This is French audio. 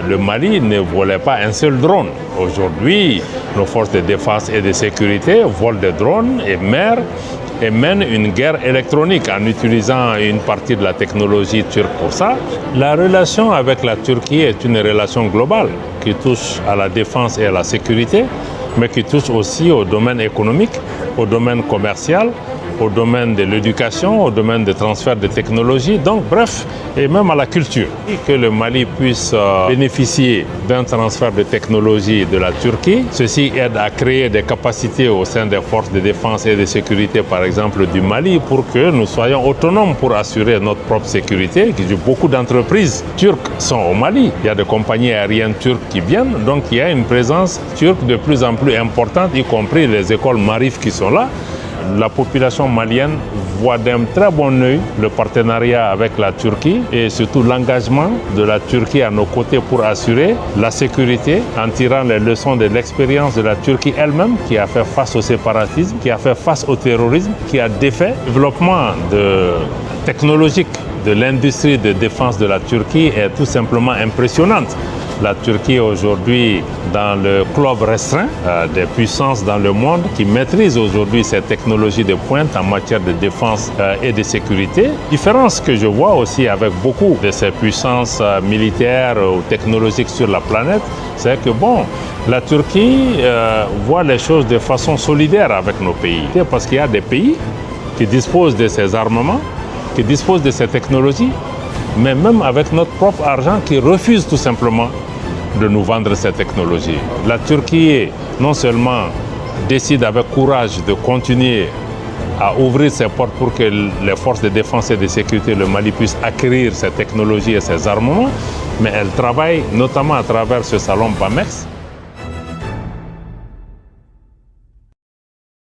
le Mali ne volait pas un seul drone. Aujourd'hui, nos forces de défense et de sécurité volent des drones et mènent une guerre électronique en utilisant une partie de la technologie turque pour ça. La relation avec la Turquie est une relation globale qui touche à la défense et à la sécurité, mais qui touche aussi au domaine économique, au domaine commercial, au domaine de l'éducation, au domaine des transferts de technologies, donc bref, et même à la culture. Et que le Mali puisse bénéficier d'un transfert de technologie de la Turquie, ceci aide à créer des capacités au sein des forces de défense et de sécurité, par exemple du Mali, pour que nous soyons autonomes pour assurer notre propre sécurité. Beaucoup d'entreprises turques sont au Mali, il y a des compagnies aériennes turques qui viennent, donc il y a une présence turque de plus en plus importante, y compris les écoles Marif qui sont là. La population malienne voit d'un très bon œil le partenariat avec la Turquie et surtout l'engagement de la Turquie à nos côtés pour assurer la sécurité en tirant les leçons de l'expérience de la Turquie elle-même qui a fait face au séparatisme, qui a fait face au terrorisme, qui a défait. Le développement technologique de l'industrie de défense de la Turquie est tout simplement impressionnante. La Turquie aujourd'hui dans le club restreint des puissances dans le monde qui maîtrisent aujourd'hui ces technologies de pointe en matière de défense et de sécurité. Différence que je vois aussi avec beaucoup de ces puissances militaires ou technologiques sur la planète, c'est que la Turquie voit les choses de façon solidaire avec nos pays. Parce qu'il y a des pays qui disposent de ces armements, qui disposent de ces technologies, mais même avec notre propre argent qui refuse tout simplement de nous vendre ces technologies. La Turquie non seulement décide avec courage de continuer à ouvrir ses portes pour que les forces de défense et de sécurité, le Mali, puissent acquérir ces technologies et ces armements, mais elle travaille notamment à travers ce salon BAMEX